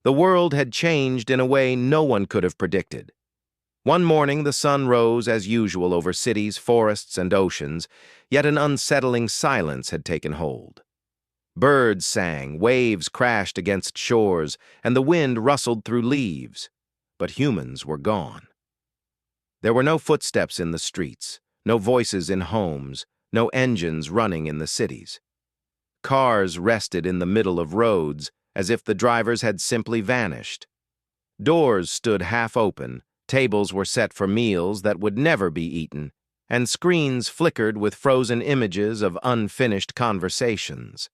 The world had changed in a way no one could have predicted. One morning, the sun rose as usual over cities, forests, and oceans, yet an unsettling silence had taken hold. Birds sang, waves crashed against shores, and the wind rustled through leaves. But humans were gone. There were no footsteps in the streets, no voices in homes, no engines running in the cities. Cars rested in the middle of roads, as if the drivers had simply vanished. Doors stood half open, tables were set for meals that would never be eaten, and screens flickered with frozen images of unfinished conversations.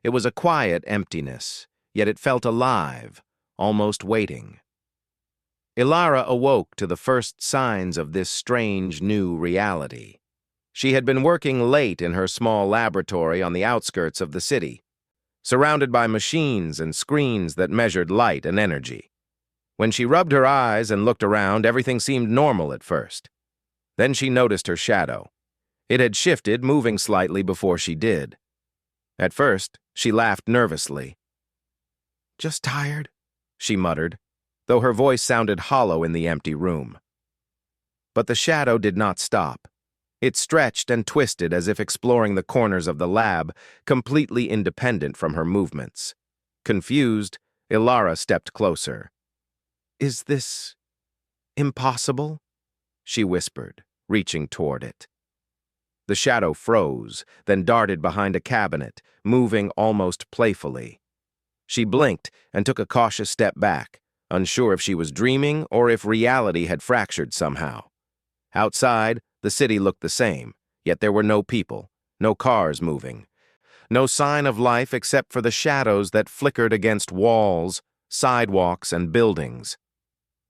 It was a quiet emptiness, yet it felt alive, almost waiting. Ilara awoke to the first signs of this strange new reality. She had been working late in her small laboratory on the outskirts of the city, surrounded by machines and screens that measured light and energy. When she rubbed her eyes and looked around, everything seemed normal at first. Then she noticed her shadow. It had shifted, moving slightly before she did. At first, she laughed nervously. "Just tired," she muttered, though her voice sounded hollow in the empty room. But the shadow did not stop. It stretched and twisted as if exploring the corners of the lab, completely independent from her movements. Confused, Ilara stepped closer. "Is this impossible?" she whispered, reaching toward it. The shadow froze, then darted behind a cabinet, moving almost playfully. She blinked and took a cautious step back, unsure if she was dreaming or if reality had fractured somehow. Outside, the city looked the same, yet there were no people, no cars moving, no sign of life except for the shadows that flickered against walls, sidewalks, and buildings.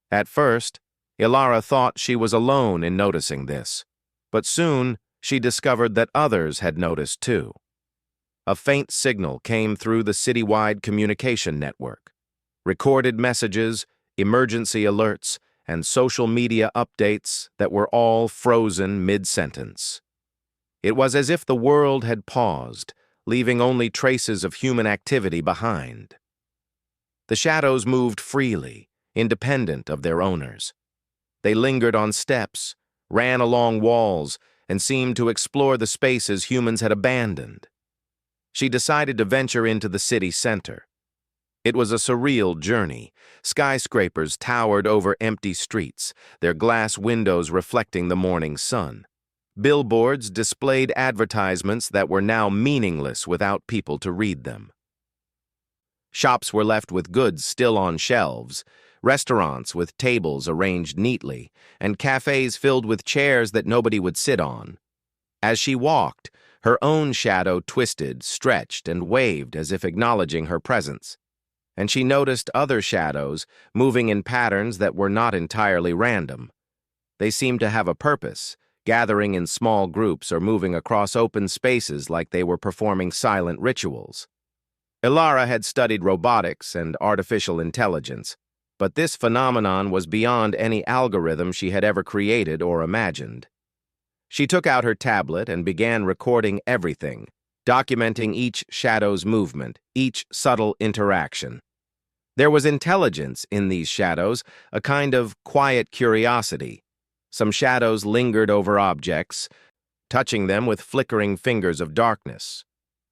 At first, Ilara thought she was alone in noticing this, but soon she discovered that others had noticed too. A faint signal came through the citywide communication network. Recorded messages, emergency alerts, and social media updates that were all frozen mid-sentence. It was as if the world had paused, leaving only traces of human activity behind. The shadows moved freely, independent of their owners. They lingered on steps, ran along walls, and seemed to explore the spaces humans had abandoned. She decided to venture into the city center. It was a surreal journey. Skyscrapers towered over empty streets, their glass windows reflecting the morning sun. Billboards displayed advertisements that were now meaningless without people to read them. Shops were left with goods still on shelves, restaurants with tables arranged neatly, and cafes filled with chairs that nobody would sit on. As she walked, her own shadow twisted, stretched, and waved as if acknowledging her presence. And she noticed other shadows moving in patterns that were not entirely random. They seemed to have a purpose, gathering in small groups or moving across open spaces like they were performing silent rituals. Ilara had studied robotics and artificial intelligence, but this phenomenon was beyond any algorithm she had ever created or imagined. She took out her tablet and began recording everything, documenting each shadow's movement, each subtle interaction. There was intelligence in these shadows, a kind of quiet curiosity. Some shadows lingered over objects, touching them with flickering fingers of darkness.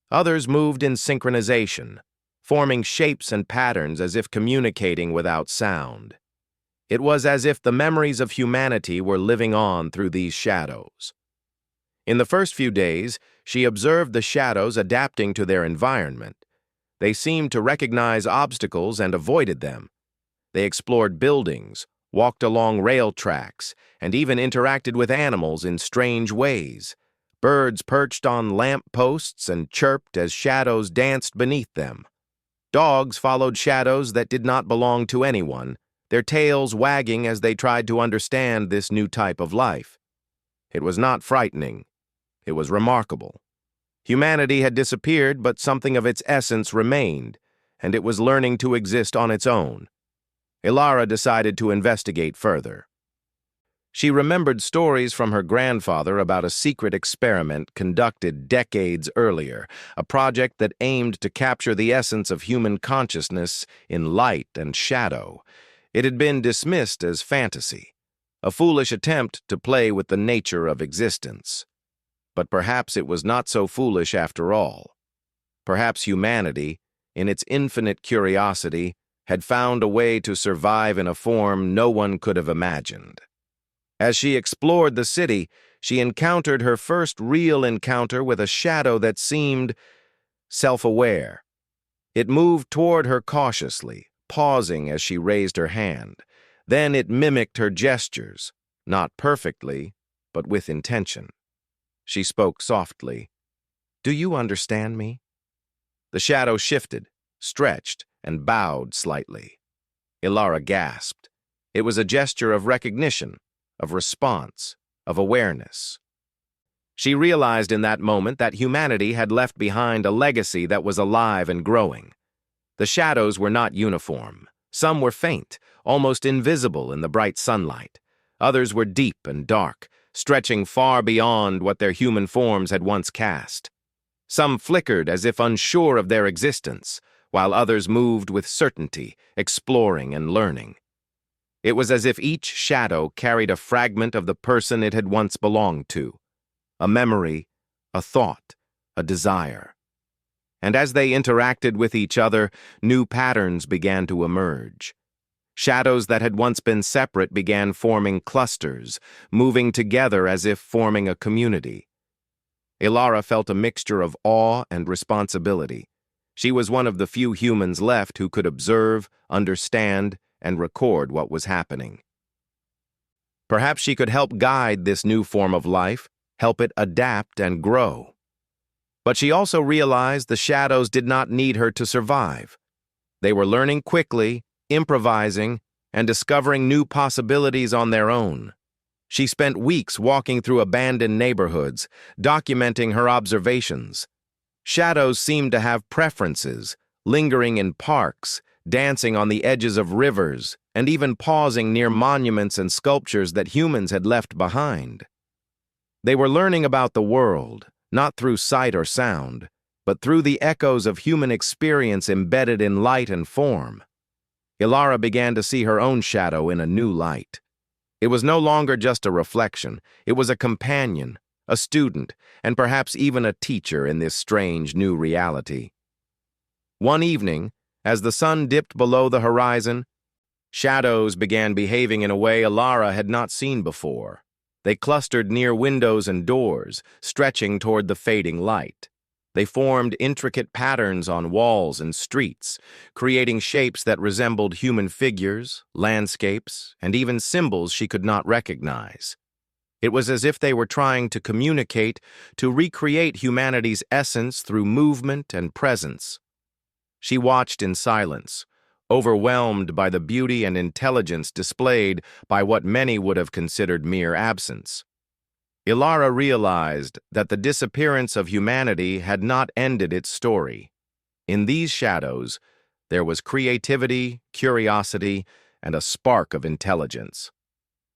Others moved in synchronization, forming shapes and patterns as if communicating without sound. It was as if the memories of humanity were living on through these shadows. In the first few days, she observed the shadows adapting to their environment. They seemed to recognize obstacles and avoided them. They explored buildings, walked along rail tracks, and even interacted with animals in strange ways. Birds perched on lamp posts and chirped as shadows danced beneath them. Dogs followed shadows that did not belong to anyone, their tails wagging as they tried to understand this new type of life. It was not frightening. It was remarkable. Humanity had disappeared, but something of its essence remained, and it was learning to exist on its own. Ilara decided to investigate further. She remembered stories from her grandfather about a secret experiment conducted decades earlier, a project that aimed to capture the essence of human consciousness in light and shadow. It had been dismissed as fantasy, a foolish attempt to play with the nature of existence. But perhaps it was not so foolish after all. Perhaps humanity, in its infinite curiosity, had found a way to survive in a form no one could have imagined. As she explored the city, she encountered her first real encounter with a shadow that seemed self-aware. It moved toward her cautiously, pausing as she raised her hand. Then it mimicked her gestures, not perfectly, but with intention. She spoke softly. "Do you understand me?" The shadow shifted, stretched, and bowed slightly. Ilara gasped. It was a gesture of recognition, of response, of awareness. She realized in that moment that humanity had left behind a legacy that was alive and growing. The shadows were not uniform. Some were faint, almost invisible in the bright sunlight. Others were deep and dark, stretching far beyond what their human forms had once cast. Some flickered as if unsure of their existence, while others moved with certainty, exploring and learning. It was as if each shadow carried a fragment of the person it had once belonged to, a memory, a thought, a desire. And as they interacted with each other, new patterns began to emerge. Shadows that had once been separate began forming clusters, moving together as if forming a community. Ilara felt a mixture of awe and responsibility. She was one of the few humans left who could observe, understand, and record what was happening. Perhaps she could help guide this new form of life, help it adapt and grow. But she also realized the shadows did not need her to survive. They were learning quickly, improvising, and discovering new possibilities on their own. She spent weeks walking through abandoned neighborhoods, documenting her observations. Shadows seemed to have preferences, lingering in parks, dancing on the edges of rivers, and even pausing near monuments and sculptures that humans had left behind. They were learning about the world, not through sight or sound, but through the echoes of human experience embedded in light and form. Ilara began to see her own shadow in a new light. It was no longer just a reflection, it was a companion, a student, and perhaps even a teacher in this strange new reality. One evening, as the sun dipped below the horizon, shadows began behaving in a way Ilara had not seen before. They clustered near windows and doors, stretching toward the fading light. They formed intricate patterns on walls and streets, creating shapes that resembled human figures, landscapes, and even symbols she could not recognize. It was as if they were trying to communicate, to recreate humanity's essence through movement and presence. She watched in silence, overwhelmed by the beauty and intelligence displayed by what many would have considered mere absence. Ilara realized that the disappearance of humanity had not ended its story. In these shadows, there was creativity, curiosity, and a spark of intelligence.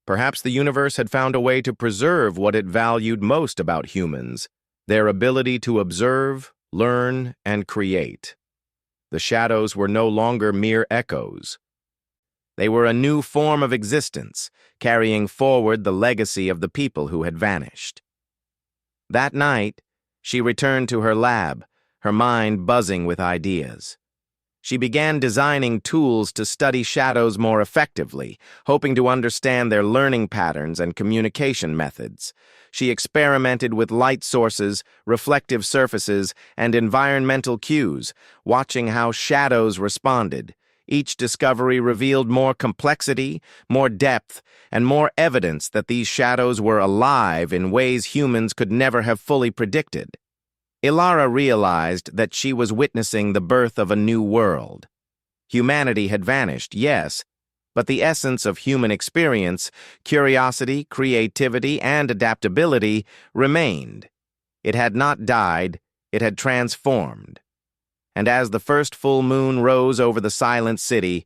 Perhaps the universe had found a way to preserve what it valued most about humans, their ability to observe, learn, and create. The shadows were no longer mere echoes. They were a new form of existence, carrying forward the legacy of the people who had vanished. That night, she returned to her lab, her mind buzzing with ideas. She began designing tools to study shadows more effectively, hoping to understand their learning patterns and communication methods. She experimented with light sources, reflective surfaces, and environmental cues, watching how shadows responded. Each discovery revealed more complexity, more depth, and more evidence that these shadows were alive in ways humans could never have fully predicted. Ilara realized that she was witnessing the birth of a new world. Humanity had vanished, yes, but the essence of human experience, curiosity, creativity, and adaptability remained. It had not died, it had transformed. And as the first full moon rose over the silent city,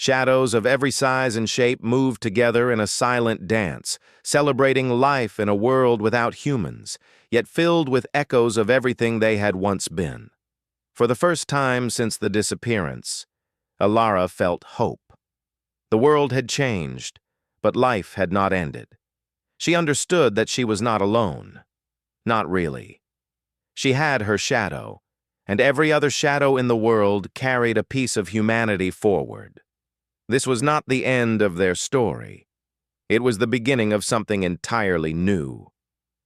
Shadows of every size and shape moved together in a silent dance, celebrating life in a world without humans, yet filled with echoes of everything they had once been. For the first time since the disappearance, Alara felt hope. The world had changed, but life had not ended. She understood that she was not alone. Not really. She had her shadow, and every other shadow in the world carried a piece of humanity forward. This was not the end of their story. It was the beginning of something entirely new,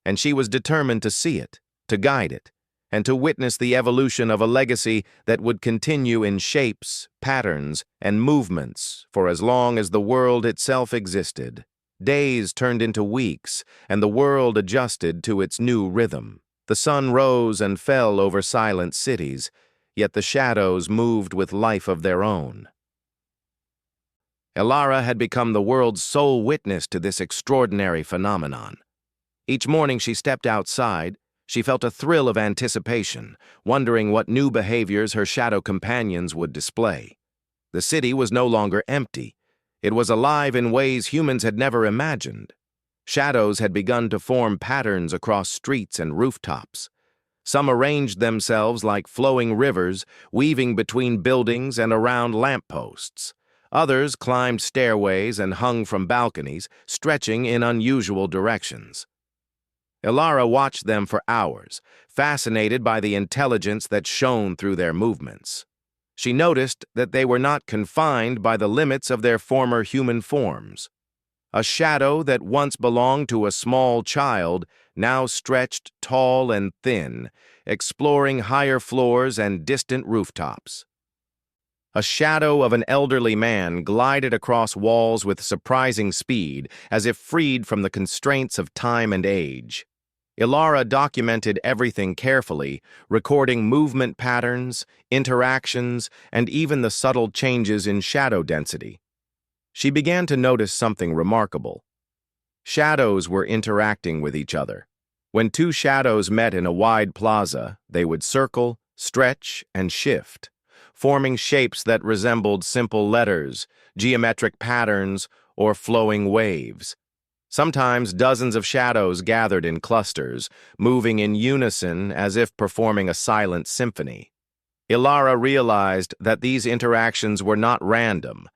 and she was determined to see it, to guide it, and to witness the evolution of a legacy that would continue in shapes, patterns, and movements for as long as the world itself existed. Days turned into weeks, and the world adjusted to its new rhythm. The sun rose and fell over silent cities, yet the shadows moved with life of their own. Alara had become the world's sole witness to this extraordinary phenomenon. Each morning she stepped outside, she felt a thrill of anticipation, wondering what new behaviors her shadow companions would display. The city was no longer empty. It was alive in ways humans had never imagined. Shadows had begun to form patterns across streets and rooftops. Some arranged themselves like flowing rivers, weaving between buildings and around lampposts. Others climbed stairways and hung from balconies, stretching in unusual directions. Alara watched them for hours, fascinated by the intelligence that shone through their movements. She noticed that they were not confined by the limits of their former human forms. A shadow that once belonged to a small child now stretched tall and thin, exploring higher floors and distant rooftops. A shadow of an elderly man glided across walls with surprising speed, as if freed from the constraints of time and age. Alara documented everything carefully, recording movement patterns, interactions, and even the subtle changes in shadow density. She began to notice something remarkable. Shadows were interacting with each other. When two shadows met in a wide plaza, they would circle, stretch, and shift, forming shapes that resembled simple letters, geometric patterns, or flowing waves. Sometimes dozens of shadows gathered in clusters, moving in unison as if performing a silent symphony. Alara realized that these interactions were not random.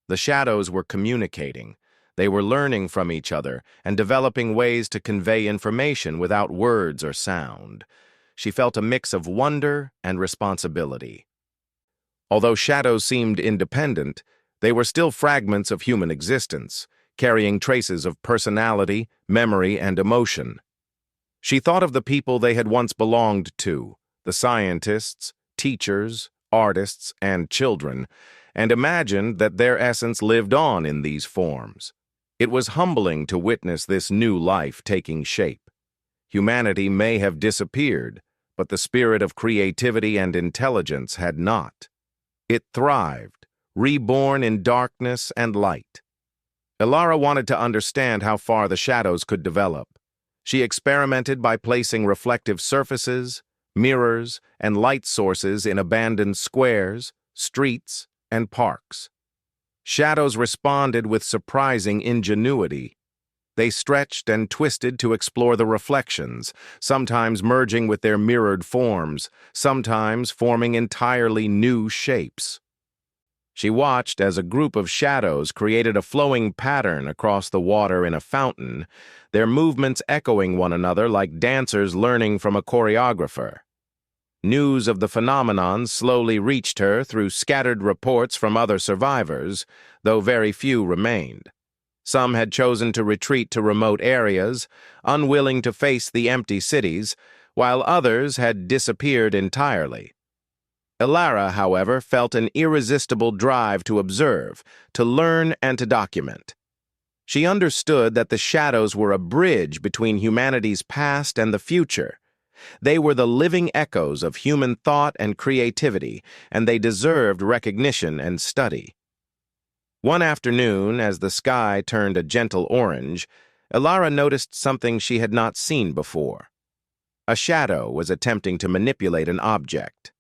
The shadows were communicating. They were learning from each other and developing ways to convey information without words or sound. She felt a mix of wonder and responsibility. Although shadows seemed independent, they were still fragments of human existence, carrying traces of personality, memory, and emotion. She thought of the people they had once belonged to, the scientists, teachers, artists, and children, and imagined that their essence lived on in these forms. It was humbling to witness this new life taking shape. Humanity may have disappeared, but the spirit of creativity and intelligence had not. It thrived, reborn in darkness and light. Alara wanted to understand how far the shadows could develop. She experimented by placing reflective surfaces, mirrors, and light sources in abandoned squares, streets, and parks. Shadows responded with surprising ingenuity. They stretched and twisted to explore the reflections, sometimes merging with their mirrored forms, sometimes forming entirely new shapes. She watched as a group of shadows created a flowing pattern across the water in a fountain, their movements echoing one another like dancers learning from a choreographer. News of the phenomenon slowly reached her through scattered reports from other survivors, though very few remained. Some had chosen to retreat to remote areas, unwilling to face the empty cities, while others had disappeared entirely. Alara, however, felt an irresistible drive to observe, to learn, and to document. She understood that the shadows were a bridge between humanity's past and the future. They were the living echoes of human thought and creativity, and they deserved recognition and study. One afternoon, as the sky turned a gentle orange, Alara noticed something she had not seen before. A shadow was attempting to manipulate an object.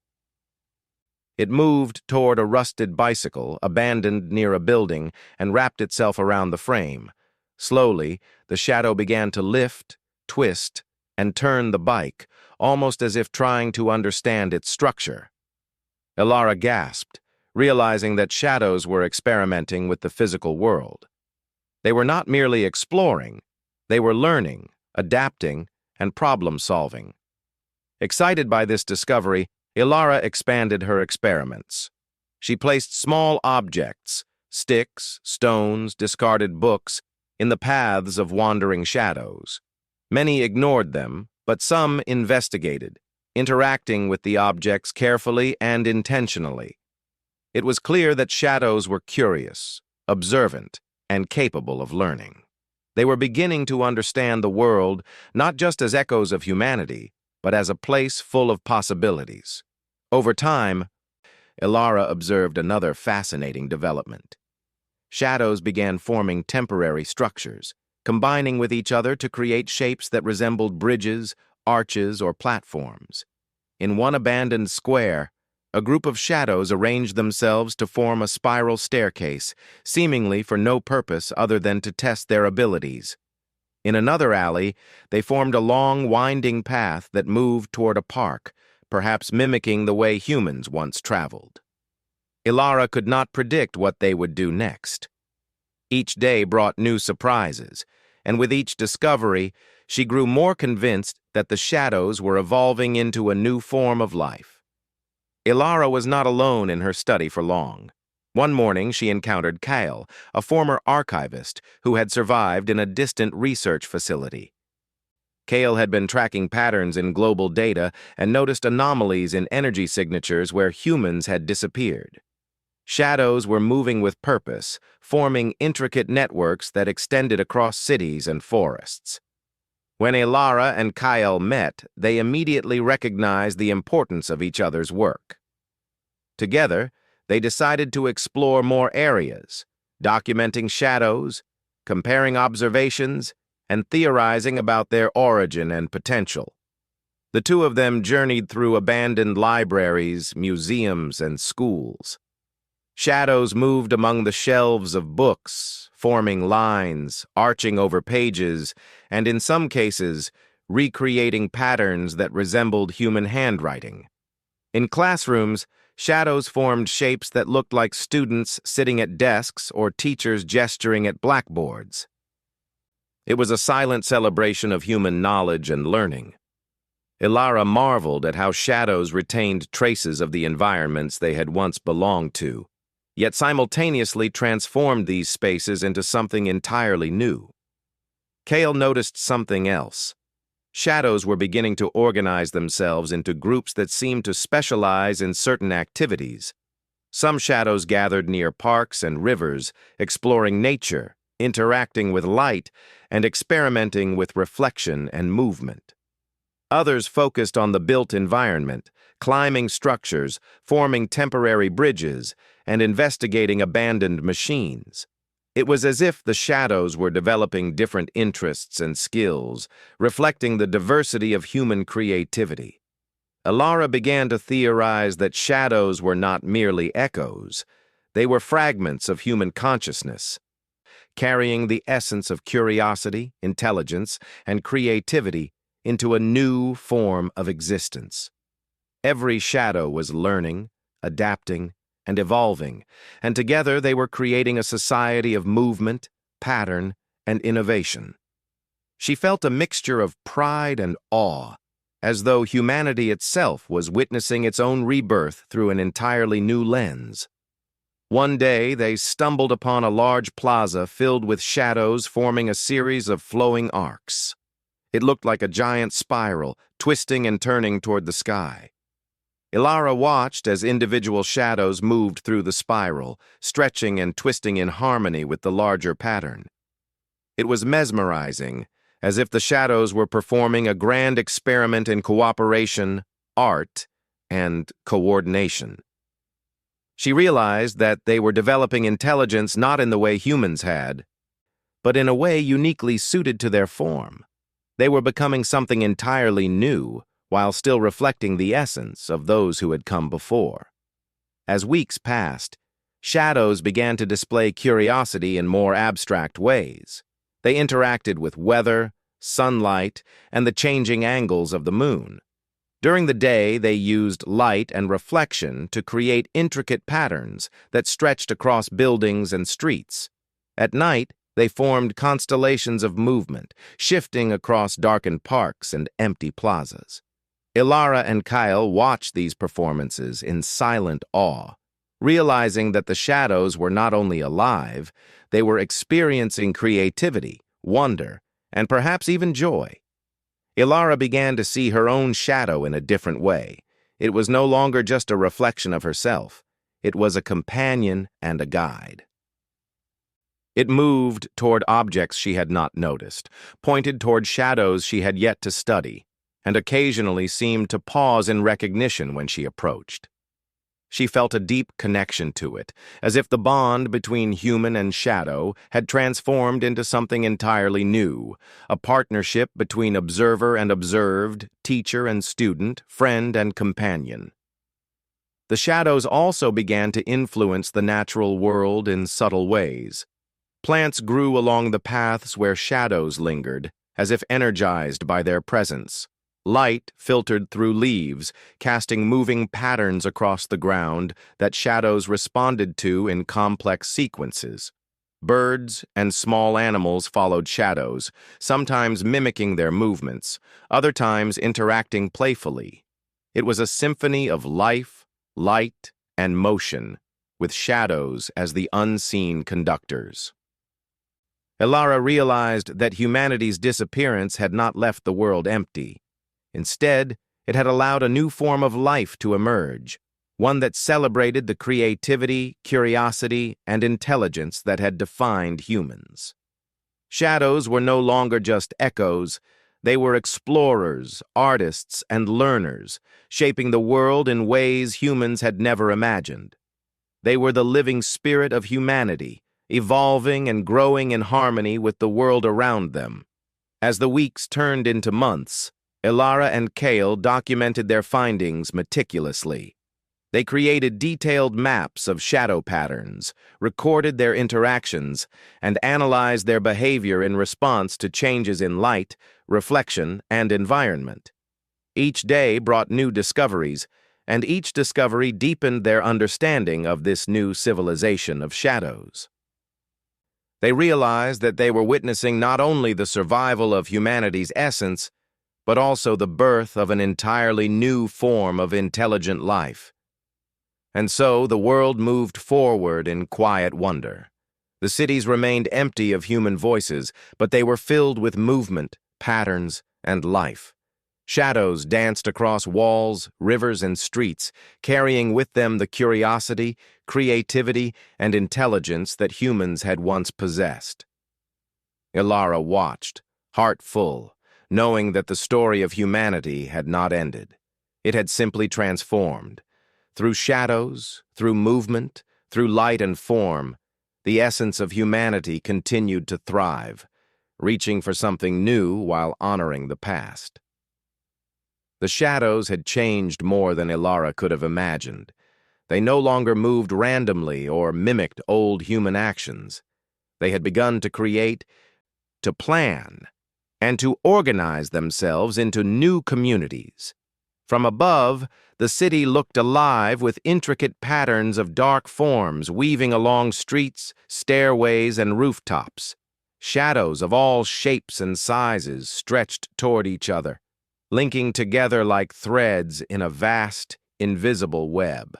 It moved toward a rusted bicycle, abandoned near a building, and wrapped itself around the frame. Slowly, the shadow began to lift, twist, and turn the bike, almost as if trying to understand its structure. Ilara gasped, realizing that shadows were experimenting with the physical world. They were not merely exploring, they were learning, adapting, and problem-solving. Excited by this discovery, Ilara expanded her experiments. She placed small objects, sticks, stones, discarded books, in the paths of wandering shadows. Many ignored them, but some investigated, interacting with the objects carefully and intentionally. It was clear that shadows were curious, observant, and capable of learning. They were beginning to understand the world not just as echoes of humanity, but as a place full of possibilities. Over time, Ilara observed another fascinating development. Shadows began forming temporary structures, combining with each other to create shapes that resembled bridges, arches, or platforms. In one abandoned square, a group of shadows arranged themselves to form a spiral staircase, seemingly for no purpose other than to test their abilities. In another alley, they formed a long, winding path that moved toward a park, perhaps mimicking the way humans once traveled. Ilara could not predict what they would do next. Each day brought new surprises, and with each discovery, she grew more convinced that the shadows were evolving into a new form of life. Ilara was not alone in her study for long. One morning, she encountered Kyle, a former archivist who had survived in a distant research facility. Kale had been tracking patterns in global data and noticed anomalies in energy signatures where humans had disappeared. Shadows were moving with purpose, forming intricate networks that extended across cities and forests. When Ilara and Kyle met, they immediately recognized the importance of each other's work. Together, they decided to explore more areas, documenting shadows, comparing observations, and theorizing about their origin and potential. The two of them journeyed through abandoned libraries, museums, and schools. Shadows moved among the shelves of books, forming lines, arching over pages, and in some cases, recreating patterns that resembled human handwriting. In classrooms, shadows formed shapes that looked like students sitting at desks or teachers gesturing at blackboards. It was a silent celebration of human knowledge and learning. Ilara marveled at how shadows retained traces of the environments they had once belonged to, yet simultaneously transformed these spaces into something entirely new. Kale noticed something else. Shadows were beginning to organize themselves into groups that seemed to specialize in certain activities. Some shadows gathered near parks and rivers, exploring nature, interacting with light, and experimenting with reflection and movement. Others focused on the built environment, climbing structures, forming temporary bridges, and investigating abandoned machines. It was as if the shadows were developing different interests and skills, reflecting the diversity of human creativity. Ilara began to theorize that shadows were not merely echoes. They were fragments of human consciousness, carrying the essence of curiosity, intelligence, and creativity into a new form of existence. Every shadow was learning, adapting, and evolving, and together they were creating a society of movement, pattern, and innovation. She felt a mixture of pride and awe, as though humanity itself was witnessing its own rebirth through an entirely new lens. One day, they stumbled upon a large plaza filled with shadows forming a series of flowing arcs. It looked like a giant spiral, twisting and turning toward the sky. Ilara watched as individual shadows moved through the spiral, stretching and twisting in harmony with the larger pattern. It was mesmerizing, as if the shadows were performing a grand experiment in cooperation, art, and coordination. She realized that they were developing intelligence not in the way humans had, but in a way uniquely suited to their form. They were becoming something entirely new, while still reflecting the essence of those who had come before. As weeks passed, shadows began to display curiosity in more abstract ways. They interacted with weather, sunlight, and the changing angles of the moon. During the day, they used light and reflection to create intricate patterns that stretched across buildings and streets. At night, they formed constellations of movement, shifting across darkened parks and empty plazas. Ilara and Kyle watched these performances in silent awe, realizing that the shadows were not only alive, they were experiencing creativity, wonder, and perhaps even joy. Ilara began to see her own shadow in a different way. It was no longer just a reflection of herself. It was a companion and a guide. It moved toward objects she had not noticed, pointed toward shadows she had yet to study, and occasionally seemed to pause in recognition when she approached. She felt a deep connection to it, as if the bond between human and shadow had transformed into something entirely new, a partnership between observer and observed, teacher and student, friend and companion. The shadows also began to influence the natural world in subtle ways. Plants grew along the paths where shadows lingered, as if energized by their presence. Light filtered through leaves, casting moving patterns across the ground that shadows responded to in complex sequences. Birds and small animals followed shadows, sometimes mimicking their movements, other times interacting playfully. It was a symphony of life, light, and motion, with shadows as the unseen conductors. Ilara realized that humanity's disappearance had not left the world empty. Instead, it had allowed a new form of life to emerge, one that celebrated the creativity, curiosity, and intelligence that had defined humans. Shadows were no longer just echoes. They were explorers, artists, and learners, shaping the world in ways humans had never imagined. They were the living spirit of humanity, evolving and growing in harmony with the world around them. As the weeks turned into months, Ilara and Kale documented their findings meticulously. They created detailed maps of shadow patterns, recorded their interactions, and analyzed their behavior in response to changes in light, reflection, and environment. Each day brought new discoveries, and each discovery deepened their understanding of this new civilization of shadows. They realized that they were witnessing not only the survival of humanity's essence, but also the birth of an entirely new form of intelligent life. And so the world moved forward in quiet wonder. The cities remained empty of human voices, but they were filled with movement, patterns, and life. Shadows danced across walls, rivers, and streets, carrying with them the curiosity, creativity, and intelligence that humans had once possessed. Ilara watched, heart full, knowing that the story of humanity had not ended. It had simply transformed. Through shadows, through movement, through light and form, the essence of humanity continued to thrive, reaching for something new while honoring the past. The shadows had changed more than Ilara could have imagined. They no longer moved randomly or mimicked old human actions. They had begun to create, to plan, and to organize themselves into new communities. From above, the city looked alive with intricate patterns of dark forms weaving along streets, stairways, and rooftops. Shadows of all shapes and sizes stretched toward each other, linking together like threads in a vast, invisible web.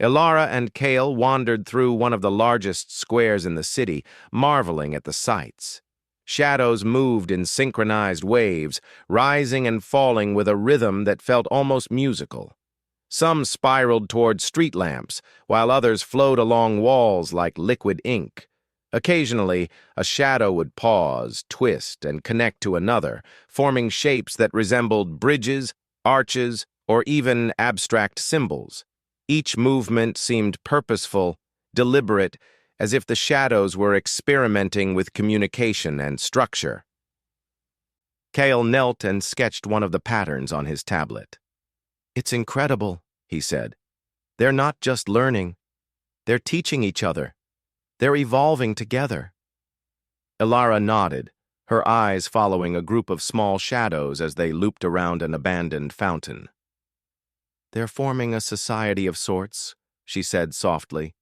Ilara and Kale wandered through one of the largest squares in the city, marveling at the sights. Shadows moved in synchronized waves, rising and falling with a rhythm that felt almost musical. Some spiraled toward street lamps, while others flowed along walls like liquid ink. Occasionally, a shadow would pause, twist, and connect to another, forming shapes that resembled bridges, arches, or even abstract symbols. Each movement seemed purposeful, deliberate, as if the shadows were experimenting with communication and structure. Kale knelt and sketched one of the patterns on his tablet. "It's incredible," he said. They're not just learning. They're teaching each other. They're evolving together. Ilara nodded, her eyes following a group of small shadows as they looped around an abandoned fountain. They're forming a society of sorts, she said softly.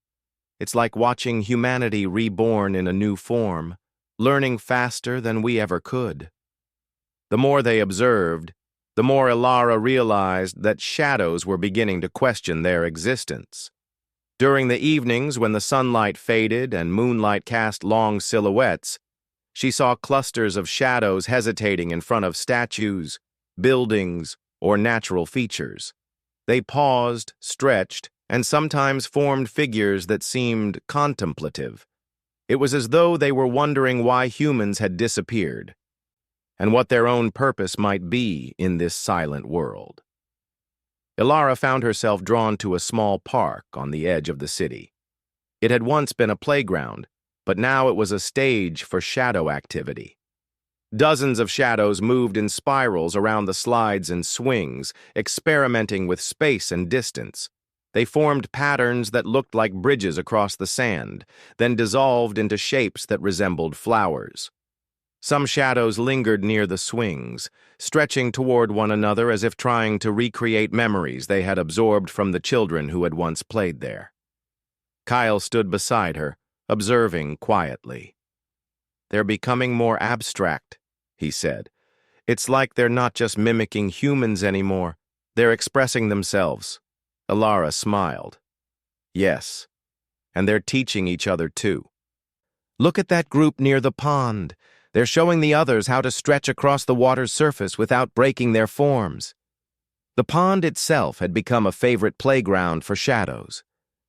It's like watching humanity reborn in a new form, learning faster than we ever could. The more they observed, the more Ilara realized that shadows were beginning to question their existence. During the evenings when the sunlight faded and moonlight cast long silhouettes, she saw clusters of shadows hesitating in front of statues, buildings, or natural features. They paused, stretched, and sometimes formed figures that seemed contemplative. It was as though they were wondering why humans had disappeared, and what their own purpose might be in this silent world. Ilara found herself drawn to a small park on the edge of the city. It had once been a playground, but now it was a stage for shadow activity. Dozens of shadows moved in spirals around the slides and swings, experimenting with space and distance. They formed patterns that looked like bridges across the sand, then dissolved into shapes that resembled flowers. Some shadows lingered near the swings, stretching toward one another as if trying to recreate memories they had absorbed from the children who had once played there. Kyle stood beside her, observing quietly. They're becoming more abstract, he said. It's like they're not just mimicking humans anymore. They're expressing themselves. Ilara smiled. Yes, and they're teaching each other too. Look at that group near the pond. They're showing the others how to stretch across the water's surface without breaking their forms. The pond itself had become a favorite playground for shadows.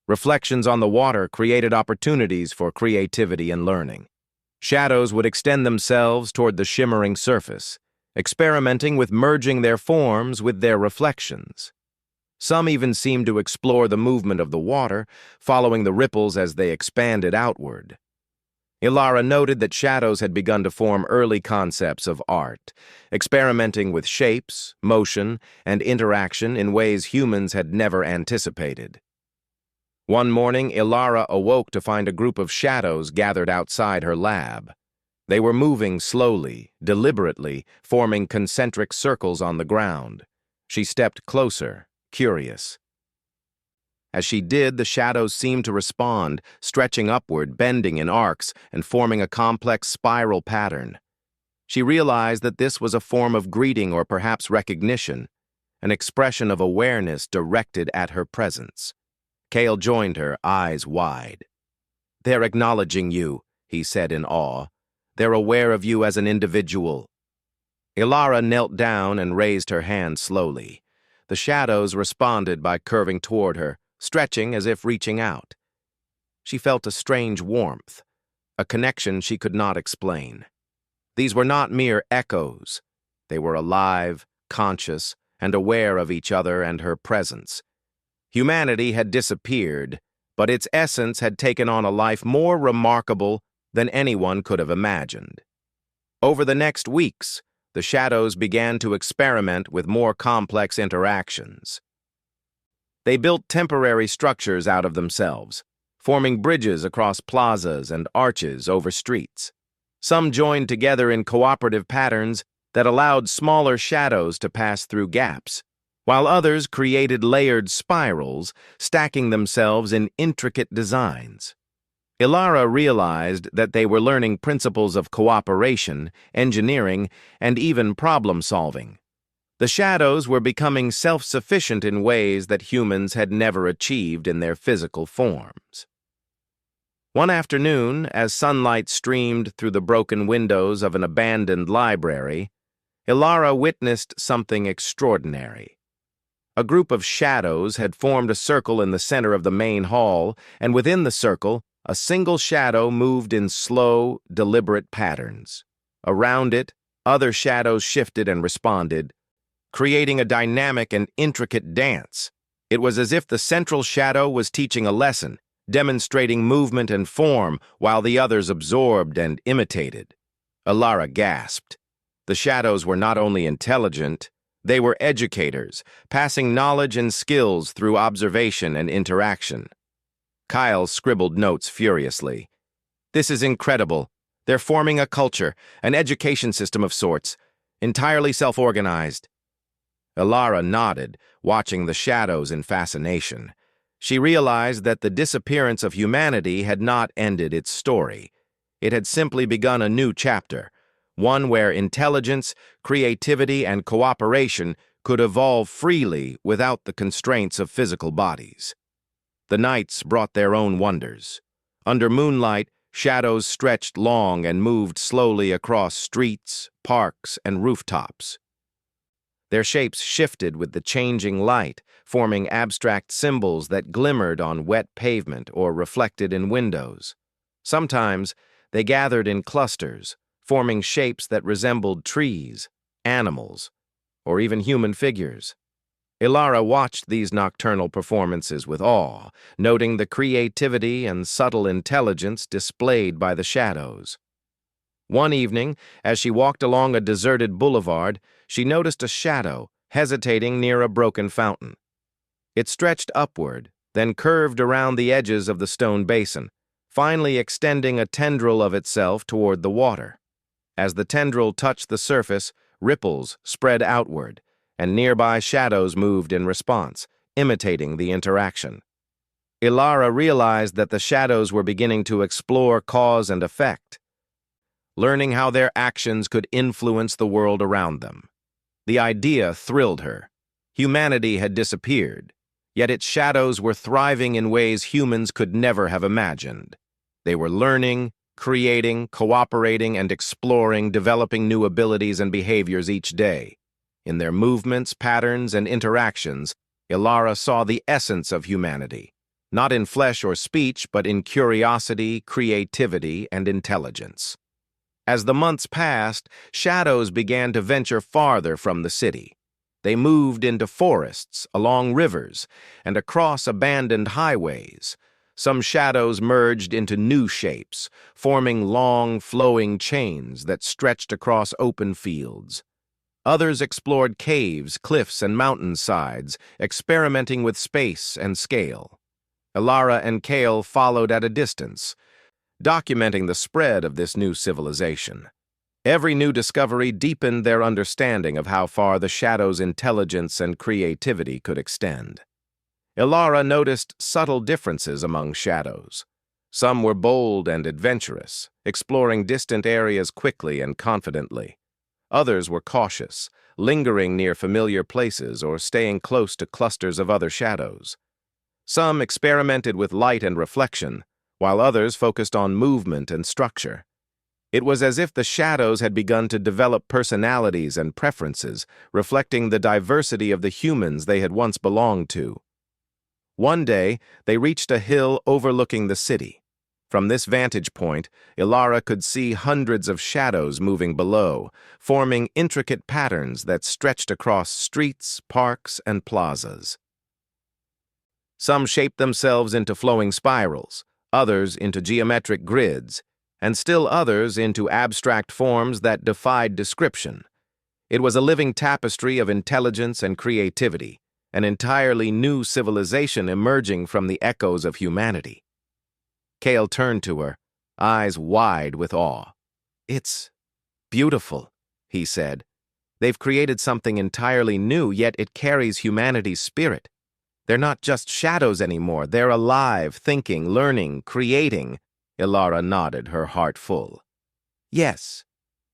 Reflections on the water created opportunities for creativity and learning. Shadows would extend themselves toward the shimmering surface, experimenting with merging their forms with their reflections. Some even seemed to explore the movement of the water, following the ripples as they expanded outward. Ilara noted that shadows had begun to form early concepts of art, experimenting with shapes, motion, and interaction in ways humans had never anticipated. One morning, Ilara awoke to find a group of shadows gathered outside her lab. They were moving slowly, deliberately, forming concentric circles on the ground. She stepped closer, curious. As she did, the shadows seemed to respond, stretching upward, bending in arcs, and forming a complex spiral pattern. She realized that this was a form of greeting or perhaps recognition, an expression of awareness directed at her presence. Kale joined her, eyes wide. They're acknowledging you, he said in awe. They're aware of you as an individual. Ilara knelt down and raised her hand slowly. The shadows responded by curving toward her, stretching as if reaching out. She felt a strange warmth, a connection she could not explain. These were not mere echoes. They were alive, conscious, and aware of each other and her presence. Humanity had disappeared, but its essence had taken on a life more remarkable than anyone could have imagined. Over the next weeks, the shadows began to experiment with more complex interactions. They built temporary structures out of themselves, forming bridges across plazas and arches over streets. Some joined together in cooperative patterns that allowed smaller shadows to pass through gaps, while others created layered spirals, stacking themselves in intricate designs. Ilara realized that they were learning principles of cooperation, engineering, and even problem-solving. The shadows were becoming self-sufficient in ways that humans had never achieved in their physical forms. One afternoon, as sunlight streamed through the broken windows of an abandoned library, Ilara witnessed something extraordinary. A group of shadows had formed a circle in the center of the main hall, and within the circle, a single shadow moved in slow, deliberate patterns. Around it, other shadows shifted and responded, creating a dynamic and intricate dance. It was as if the central shadow was teaching a lesson, demonstrating movement and form, while the others absorbed and imitated. Ilara gasped. The shadows were not only intelligent, They were educators, passing knowledge and skills through observation and interaction. Kyle scribbled notes furiously. "This is incredible. They're forming a culture, an education system of sorts, entirely self-organized." Ilara nodded, watching the shadows in fascination. She realized that the disappearance of humanity had not ended its story. It had simply begun a new chapter, one where intelligence, creativity, and cooperation could evolve freely without the constraints of physical bodies. The nights brought their own wonders. Under moonlight, shadows stretched long and moved slowly across streets, parks, and rooftops. Their shapes shifted with the changing light, forming abstract symbols that glimmered on wet pavement or reflected in windows. Sometimes, they gathered in clusters, forming shapes that resembled trees, animals, or even human figures. Ilara watched these nocturnal performances with awe, noting the creativity and subtle intelligence displayed by the shadows. One evening, as she walked along a deserted boulevard, she noticed a shadow hesitating near a broken fountain. It stretched upward, then curved around the edges of the stone basin, finally extending a tendril of itself toward the water. As the tendril touched the surface, ripples spread outward, and nearby shadows moved in response, imitating the interaction. Ilara realized that the shadows were beginning to explore cause and effect, learning how their actions could influence the world around them. The idea thrilled her. Humanity had disappeared, yet its shadows were thriving in ways humans could never have imagined. They were learning, creating, cooperating, and exploring, developing new abilities and behaviors each day. In their movements, patterns, and interactions, Ilara saw the essence of humanity, not in flesh or speech, but in curiosity, creativity, and intelligence. As the months passed, shadows began to venture farther from the city. They moved into forests, along rivers, and across abandoned highways. Some shadows merged into new shapes, forming long, flowing chains that stretched across open fields. Others explored caves, cliffs, and mountainsides, experimenting with space and scale. Ilara and Kale followed at a distance, documenting the spread of this new civilization. Every new discovery deepened their understanding of how far the shadow's intelligence and creativity could extend. Ilara noticed subtle differences among shadows. Some were bold and adventurous, exploring distant areas quickly and confidently. Others were cautious, lingering near familiar places or staying close to clusters of other shadows. Some experimented with light and reflection, while others focused on movement and structure. It was as if the shadows had begun to develop personalities and preferences, reflecting the diversity of the humans they had once belonged to. One day, they reached a hill overlooking the city. From this vantage point, Ilara could see hundreds of shadows moving below, forming intricate patterns that stretched across streets, parks, and plazas. Some shaped themselves into flowing spirals, others into geometric grids, and still others into abstract forms that defied description. It was a living tapestry of intelligence and creativity, an entirely new civilization emerging from the echoes of humanity. Kale turned to her, eyes wide with awe. "It's beautiful," he said. "They've created something entirely new, yet it carries humanity's spirit. They're not just shadows anymore. They're alive, thinking, learning, creating." Ilara nodded, her heart full. "Yes,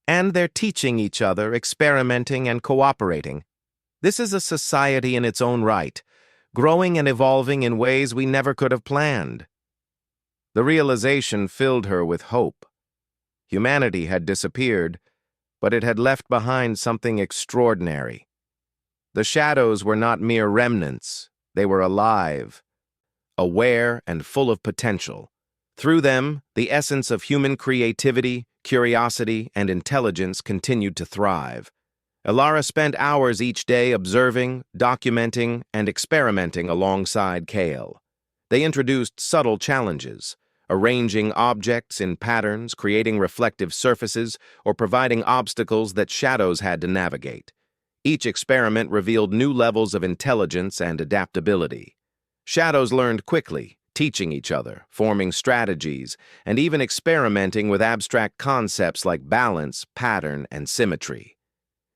and they're teaching each other, experimenting, and cooperating. This is a society in its own right, growing and evolving in ways we never could have planned." The realization filled her with hope. Humanity had disappeared, but it had left behind something extraordinary. The shadows were not mere remnants. They were alive, aware, and full of potential. Through them, the essence of human creativity, curiosity, and intelligence continued to thrive. Ilara spent hours each day observing, documenting, and experimenting alongside Kale. They introduced subtle challenges, arranging objects in patterns, creating reflective surfaces, or providing obstacles that shadows had to navigate. Each experiment revealed new levels of intelligence and adaptability. Shadows learned quickly, teaching each other, forming strategies, and even experimenting with abstract concepts like balance, pattern, and symmetry.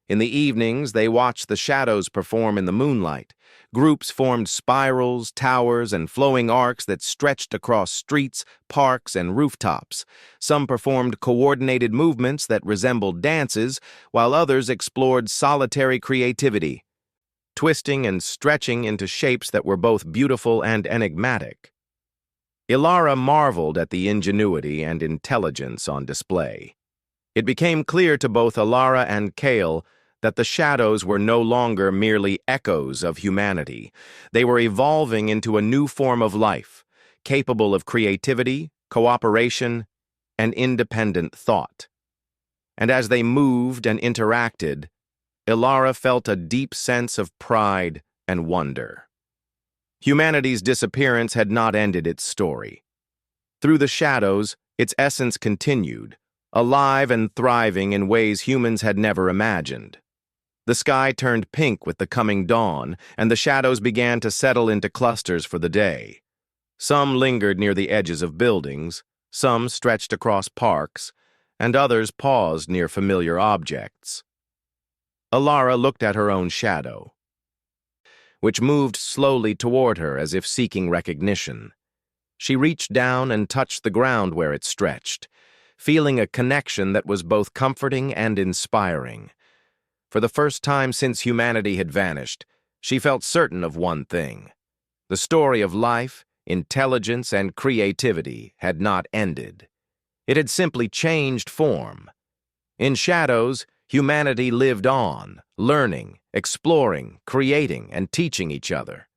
In the evenings, they watched the shadows perform in the moonlight. Groups formed spirals, towers, and flowing arcs that stretched across streets, parks, and rooftops. Some performed coordinated movements that resembled dances, while others explored solitary creativity, twisting and stretching into shapes that were both beautiful and enigmatic. Ilara marveled at the ingenuity and intelligence on display. It became clear to both Ilara and Kale that the shadows were no longer merely echoes of humanity. They were evolving into a new form of life, capable of creativity, cooperation, and independent thought. And as they moved and interacted, Ilara felt a deep sense of pride and wonder. Humanity's disappearance had not ended its story. Through the shadows, its essence continued, alive and thriving in ways humans had never imagined. The sky turned pink with the coming dawn, and the shadows began to settle into clusters for the day. Some lingered near the edges of buildings, some stretched across parks, and others paused near familiar objects. Ilara looked at her own shadow, which moved slowly toward her as if seeking recognition. She reached down and touched the ground where it stretched, feeling a connection that was both comforting and inspiring. For the first time since humanity had vanished, she felt certain of one thing. The story of life, intelligence, and creativity had not ended. It had simply changed form. In shadows, humanity lived on, learning, exploring, creating, and teaching each other.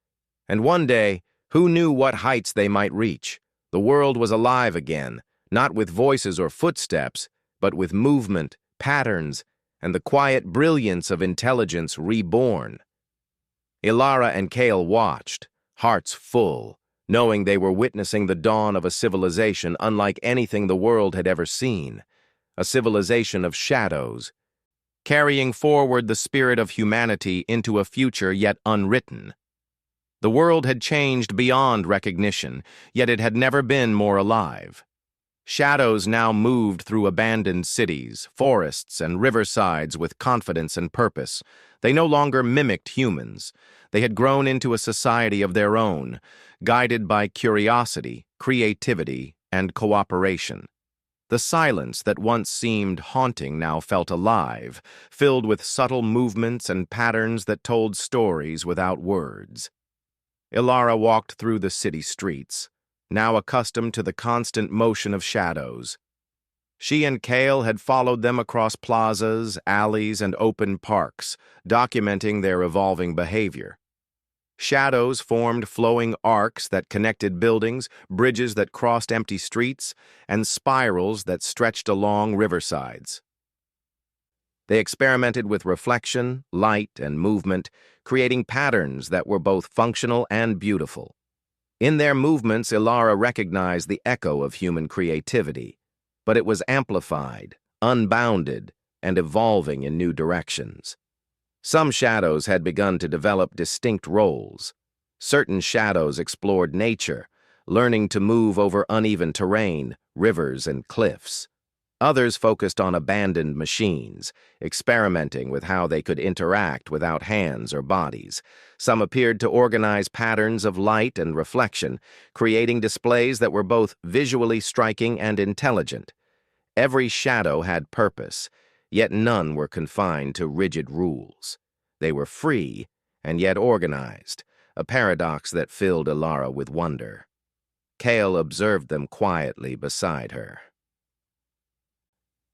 And one day, who knew what heights they might reach? The world was alive again, not with voices or footsteps, but with movement, patterns, and the quiet brilliance of intelligence reborn. Ilara and Kale watched, hearts full, knowing they were witnessing the dawn of a civilization unlike anything the world had ever seen, a civilization of shadows, carrying forward the spirit of humanity into a future yet unwritten. The world had changed beyond recognition, yet it had never been more alive. Shadows now moved through abandoned cities, forests, and riversides with confidence and purpose. They no longer mimicked humans. They had grown into a society of their own, guided by curiosity, creativity, and cooperation. The silence that once seemed haunting now felt alive, filled with subtle movements and patterns that told stories without words. Ilara walked through the city streets, now accustomed to the constant motion of shadows. She and Kale had followed them across plazas, alleys, and open parks, documenting their evolving behavior. Shadows formed flowing arcs that connected buildings, bridges that crossed empty streets, and spirals that stretched along riversides. They experimented with reflection, light, and movement, creating patterns that were both functional and beautiful. In their movements, Ilara recognized the echo of human creativity, but it was amplified, unbounded, and evolving in new directions. Some shadows had begun to develop distinct roles. Certain shadows explored nature, learning to move over uneven terrain, rivers, and cliffs. Others focused on abandoned machines, experimenting with how they could interact without hands or bodies. Some appeared to organize patterns of light and reflection, creating displays that were both visually striking and intelligent. Every shadow had purpose, yet none were confined to rigid rules. They were free, and yet organized, a paradox that filled Ilara with wonder. Kale observed them quietly beside her.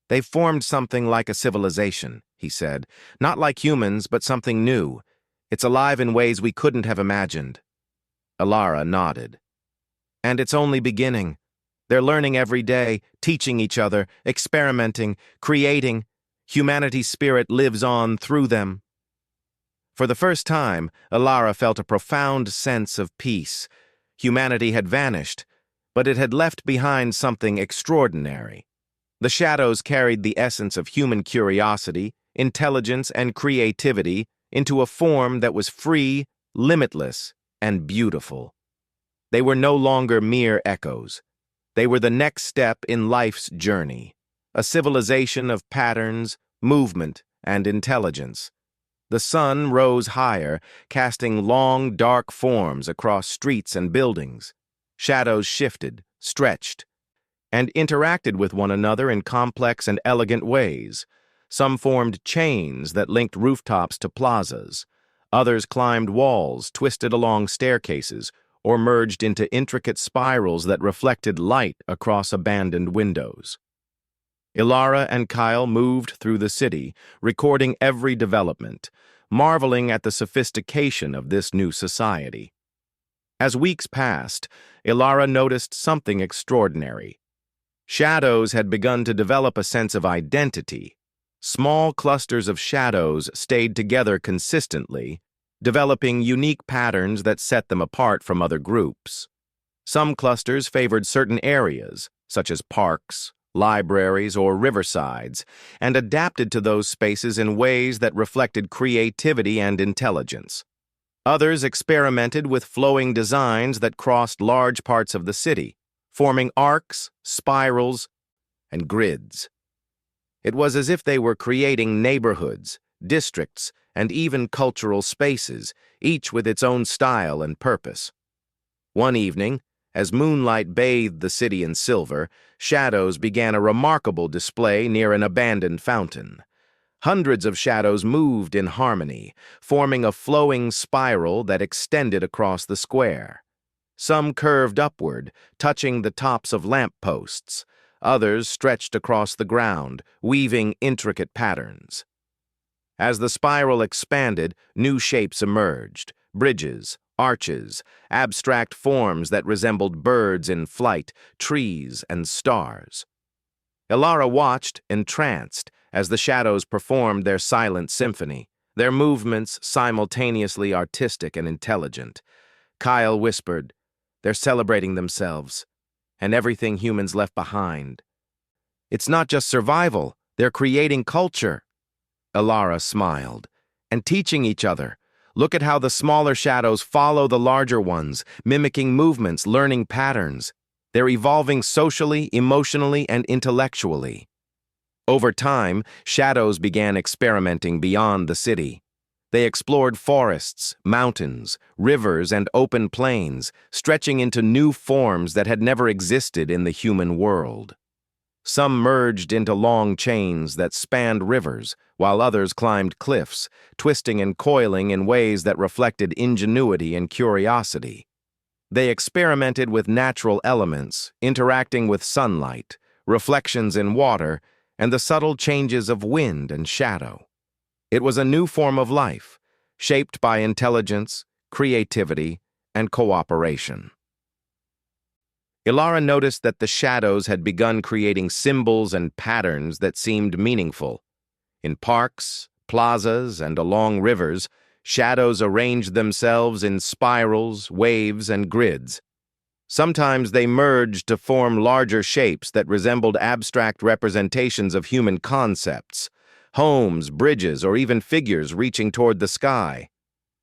"They've formed something like a civilization," he said. "Not like humans, but something new. It's alive in ways we couldn't have imagined." Ilara nodded. "And it's only beginning. They're learning every day, teaching each other, experimenting, creating. Humanity's spirit lives on through them." For the first time, Ilara felt a profound sense of peace. Humanity had vanished, but it had left behind something extraordinary. The shadows carried the essence of human curiosity, intelligence, and creativity into a form that was free, limitless, and beautiful. They were no longer mere echoes. They were the next step in life's journey, a civilization of patterns, movement, and intelligence. The sun rose higher, casting long, dark forms across streets and buildings. Shadows shifted, stretched, and interacted with one another in complex and elegant ways. Some formed chains that linked rooftops to plazas. Others climbed walls, twisted along staircases, or merged into intricate spirals that reflected light across abandoned windows. Ilara and Kyle moved through the city, recording every development, marveling at the sophistication of this new society. As weeks passed, Ilara noticed something extraordinary. Shadows had begun to develop a sense of identity. Small clusters of shadows stayed together consistently, developing unique patterns that set them apart from other groups. Some clusters favored certain areas, such as parks, libraries, or riversides, and adapted to those spaces in ways that reflected creativity and intelligence. Others experimented with flowing designs that crossed large parts of the city, forming arcs, spirals, and grids. It was as if they were creating neighborhoods, districts, and even cultural spaces, each with its own style and purpose. One evening, as moonlight bathed the city in silver, shadows began a remarkable display near an abandoned fountain. Hundreds of shadows moved in harmony, forming a flowing spiral that extended across the square. Some curved upward, touching the tops of lampposts. Others stretched across the ground, weaving intricate patterns. As the spiral expanded, new shapes emerged: bridges, arches, abstract forms that resembled birds in flight, trees, and stars. Ilara watched, entranced, as the shadows performed their silent symphony, their movements simultaneously artistic and intelligent. Kyle whispered, "They're celebrating themselves, and everything humans left behind. It's not just survival, they're creating culture." Ilara smiled, "And teaching each other. Look at how the smaller shadows follow the larger ones, mimicking movements, learning patterns. They're evolving socially, emotionally, and intellectually." Over time, shadows began experimenting beyond the city. They explored forests, mountains, rivers, and open plains, stretching into new forms that had never existed in the human world. Some merged into long chains that spanned rivers, while others climbed cliffs, twisting and coiling in ways that reflected ingenuity and curiosity. They experimented with natural elements, interacting with sunlight, reflections in water, and the subtle changes of wind and shadow. It was a new form of life, shaped by intelligence, creativity, and cooperation. Ilara noticed that the shadows had begun creating symbols and patterns that seemed meaningful. In parks, plazas, and along rivers, shadows arranged themselves in spirals, waves, and grids. Sometimes they merged to form larger shapes that resembled abstract representations of human concepts, homes, bridges, or even figures reaching toward the sky.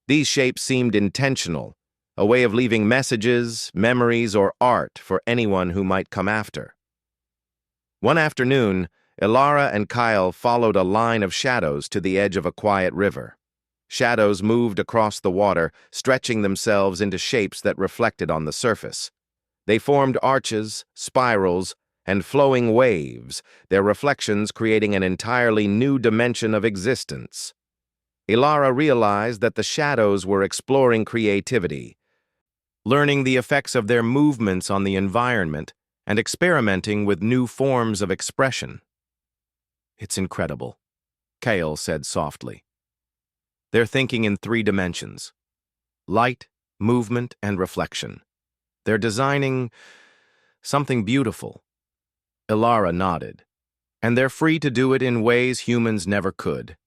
These shapes seemed intentional, a way of leaving messages, memories, or art for anyone who might come after. One afternoon, Ilara and Kyle followed a line of shadows to the edge of a quiet river. Shadows moved across the water, stretching themselves into shapes that reflected on the surface. They formed arches, spirals, and flowing waves, their reflections creating an entirely new dimension of existence. Ilara realized that the shadows were exploring creativity, learning the effects of their movements on the environment, and experimenting with new forms of expression. "It's incredible," Kale said softly. "They're thinking in 3 dimensions: light, movement, and reflection. They're designing something beautiful." Ilara nodded. "And they're free to do it in ways humans never could.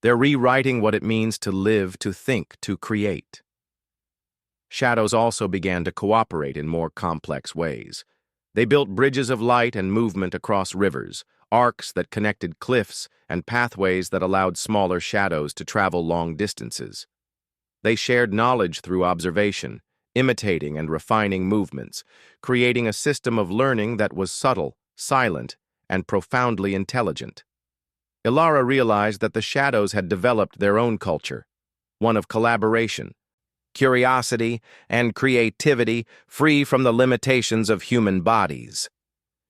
They're rewriting what it means to live, to think, to create." Shadows also began to cooperate in more complex ways. They built bridges of light and movement across rivers, arcs that connected cliffs and pathways that allowed smaller shadows to travel long distances. They shared knowledge through observation, imitating and refining movements, creating a system of learning that was subtle, silent, and profoundly intelligent. Ilara realized that the shadows had developed their own culture, one of collaboration, curiosity, and creativity free from the limitations of human bodies.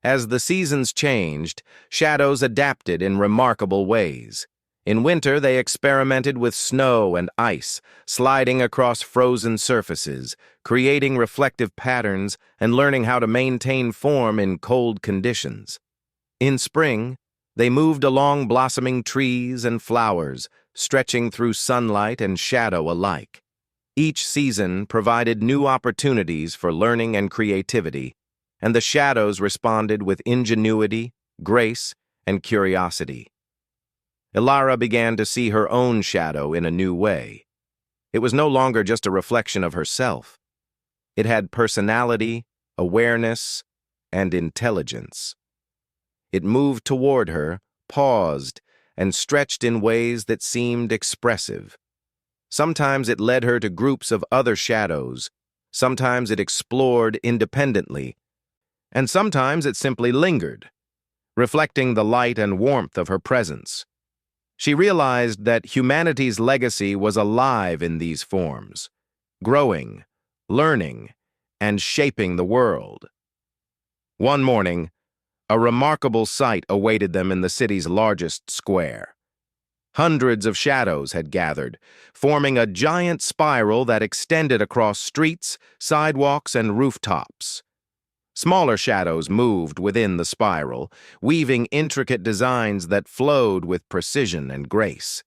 As the seasons changed, shadows adapted in remarkable ways. In winter, they experimented with snow and ice, sliding across frozen surfaces, creating reflective patterns and learning how to maintain form in cold conditions. In spring, they moved along blossoming trees and flowers, stretching through sunlight and shadow alike. Each season provided new opportunities for learning and creativity, and the shadows responded with ingenuity, grace, and curiosity. Ilara began to see her own shadow in a new way. It was no longer just a reflection of herself. It had personality, awareness, and intelligence. It moved toward her, paused, and stretched in ways that seemed expressive. Sometimes it led her to groups of other shadows, sometimes it explored independently, and sometimes it simply lingered, reflecting the light and warmth of her presence. She realized that humanity's legacy was alive in these forms, growing, learning, and shaping the world. One morning, a remarkable sight awaited them in the city's largest square. Hundreds of shadows had gathered, forming a giant spiral that extended across streets, sidewalks, and rooftops. Smaller shadows moved within the spiral, weaving intricate designs that flowed with precision and grace.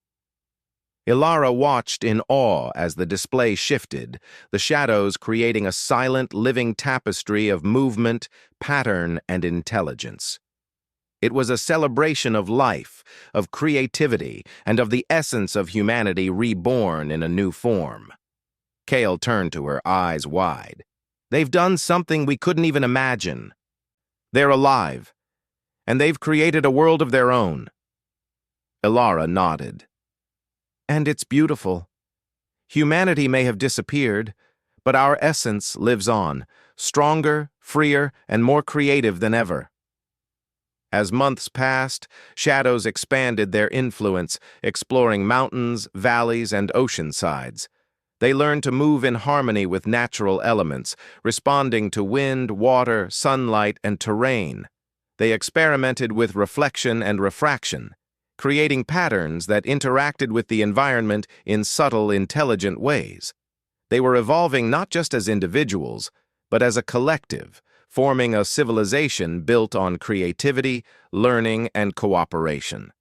Ilara watched in awe as the display shifted, the shadows creating a silent, living tapestry of movement, pattern, and intelligence. It was a celebration of life, of creativity, and of the essence of humanity reborn in a new form. Kale turned to her, eyes wide. They've done something we couldn't even imagine. They're alive, and they've created a world of their own. Ilara nodded. And it's beautiful. Humanity may have disappeared, but our essence lives on, stronger, freer, and more creative than ever. As months passed, shadows expanded their influence, exploring mountains, valleys, and ocean sides. They learned to move in harmony with natural elements, responding to wind, water, sunlight, and terrain. They experimented with reflection and refraction, creating patterns that interacted with the environment in subtle, intelligent ways. They were evolving not just as individuals, but as a collective, forming a civilization built on creativity, learning, and cooperation.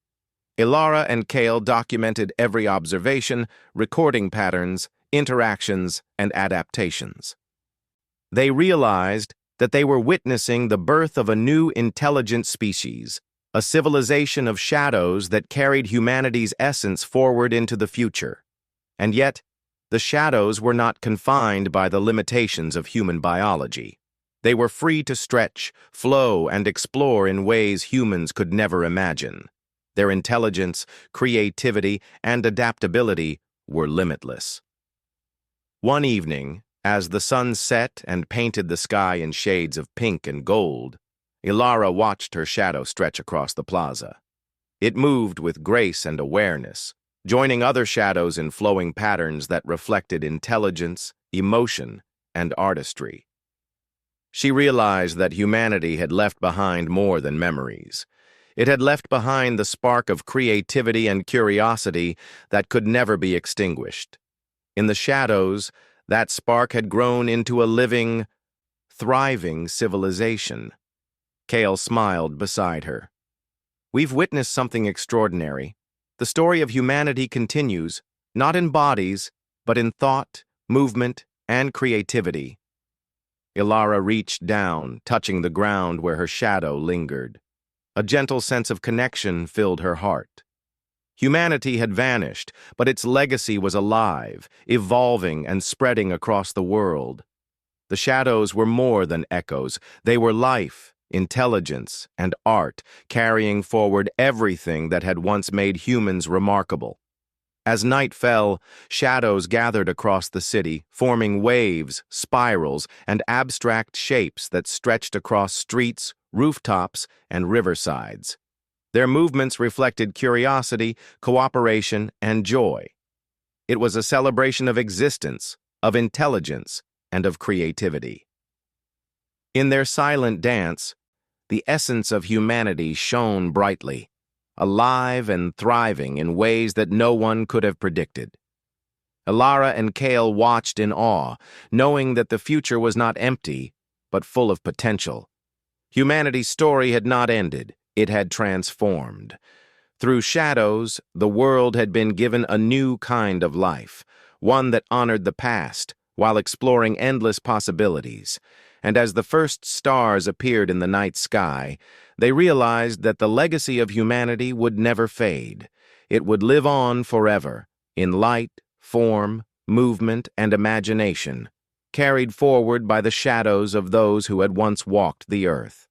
Ilara and Kale documented every observation, recording patterns, interactions, and adaptations. They realized that they were witnessing the birth of a new intelligent species, a civilization of shadows that carried humanity's essence forward into the future. And yet, the shadows were not confined by the limitations of human biology. They were free to stretch, flow, and explore in ways humans could never imagine. Their intelligence, creativity, and adaptability were limitless. One evening, as the sun set and painted the sky in shades of pink and gold, Ilara watched her shadow stretch across the plaza. It moved with grace and awareness, joining other shadows in flowing patterns that reflected intelligence, emotion, and artistry. She realized that humanity had left behind more than memories. It had left behind the spark of creativity and curiosity that could never be extinguished. In the shadows, that spark had grown into a living, thriving civilization. Kale smiled beside her. We've witnessed something extraordinary. The story of humanity continues, not in bodies, but in thought, movement, and creativity. Ilara reached down, touching the ground where her shadow lingered. A gentle sense of connection filled her heart. Humanity had vanished, but its legacy was alive, evolving and spreading across the world. The shadows were more than echoes. They were life, intelligence, and art, carrying forward everything that had once made humans remarkable. As night fell, shadows gathered across the city, forming waves, spirals, and abstract shapes that stretched across streets, rooftops, and riversides. Their movements reflected curiosity, cooperation, and joy. It was a celebration of existence, of intelligence, and of creativity. In their silent dance, the essence of humanity shone brightly, alive and thriving in ways that no one could have predicted. Alara and Kale watched in awe, knowing that the future was not empty, but full of potential. Humanity's story had not ended, it had transformed. Through shadows, the world had been given a new kind of life, one that honored the past, while exploring endless possibilities. And as the first stars appeared in the night sky, they realized that the legacy of humanity would never fade. It would live on forever, in light, form, movement, and imagination, carried forward by the shadows of those who had once walked the earth.